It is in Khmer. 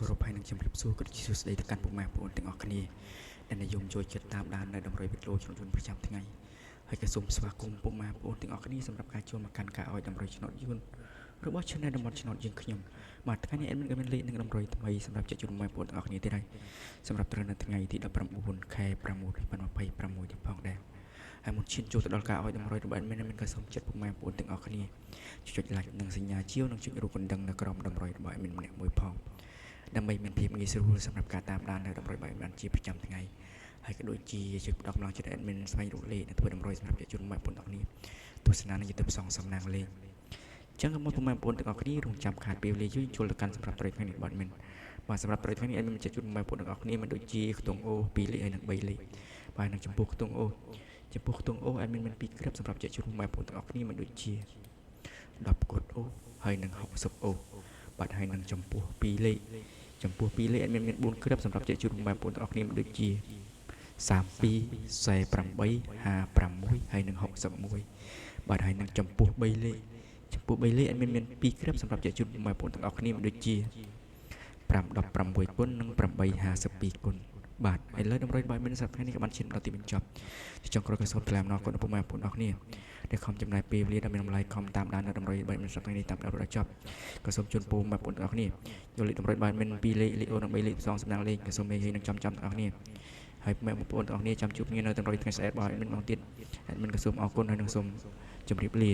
គោរពហើយនឹងជំរាបសួរក៏ជាសួស្តីទៅកាន់ពុកម៉ែបងប្អូនទាំងអស់គ្នាដែលនិយមចូលចិត្តតាមដាននៅតម្រុយវីដេអូជំនួយប្រចាំថ្ងៃហើយក៏សូមស្វាគមន៍ពុកម៉ែបងប្អូនទាំងអស់គ្នាសម្រាប់ការចូលមកកាន់ការឲ្យតម្រុយឆ្នោតយួនរបស់ Channel តំបន់ឆ្នោតយើងខ្ញុំបាទថ្ងៃនេះadmin ក៏មានលេខនឹងតម្រុយថ្មីសម្រាប់ចែកជូនបងប្អូនទាំងអស់គ្នាទៀតហើយសម្រាប់ត្រូវនៅថ្ងៃទី19ខែ6 2026នេះផងដែរហើយមុនឈានចូលទៅដល់ការឲ្យតម្រុយរបស់ admin ក៏សូមចិត្តពុកម៉ែបងប្អូនទាំងអស់គ្នាចុច like និងសញ្ញាជាវនិងចុចរូបកណ្ដឹងនៅក្រោមតម្រុយរបស់ admin ម្នាក់មួយផងដើម្បីមានភាពងាយស្រួលសម្រាប់ការតាមដាននៅតម្រុយរបស់ admin ជាប្រចាំថ្ងៃហើយក៏ដូចជាជួយផ្ដល់កម្លាំងចិត្ត admin ស្វែងរកលេខនិងធ្វើតម្រុយសម្រាប់ចែកជូនបងប្អូនទាំងអស់គ្នាទស្សនានៅ YouTube សងសំណាងលេខចឹងក៏មកពុកម៉ែបងប្អូនទាំងអស់គ្នារងចាំខាតពេលវេលាយូរចូលទៅកាន់សម្រាប់ត្រីថ្ងៃនេះបាទ admin បាទសម្រាប់ត្រីថ្ងៃនេះ admin ចែកជូនបងប្អូនទាំងអស់គ្នាមានដូចជាខ្ទង់អូ2លេខហើយនិង3លេខបាទនិងចំពោះខ្ទង់អូadmin មាន2គ្រាប់សម្រាប់ចែកជូនបងប្អូនទាំងអស់គ្នាមានដូចជា10កូដអូហើយនិង60អូបាទហើយនិងចំពោះ2លេខadmin មាន4គ្រាប់សម្រាប់ចែកជូនបងប្អូនទាំងអស់គ្នាមានដូចជា32 48 56ហើយនិង61បាទហើយនិងចំពោះ3លេខadmin មាន2គ្រាប់សម្រាប់ចែកជូនបងប្អូនទាំងអស់គ្នាមានដូចជា516គុណនិង852គុណបាទឥឡូវតម្រុយបាយមិនសម្រាប់ថ្ងៃនេះក៏បានឈានដល់ទីបញ្ចប់ចុងក្រោយក៏សូមថ្លែងអំណរគុណដល់ពុកម៉ែបងប្អូនអរគ្នាដែលខំចំណាយពេលវេលាដ៏មានតម្លៃខំតាមដាននៅតម្រុយបាយមិនសម្រាប់ថ្ងៃនេះតាមដានដល់ចប់ក៏សូមជូនពរបងប្អូនទាំងអស់គ្នាយកលេខតម្រុយបាយមិន2លេខអូនិង3លេខផ្សងសំណាងលេខក៏សូមមេហើយនឹងចំទាំងអស់គ្នាហើយបងប្អូនទាំងអស់គ្នាចាំជួបគ្នានៅតម្រុយថ្ងៃស្អែកបាយមិនមកទៀតមិនក៏សូមអរគុណហើយនឹងសូមជម្រាបលា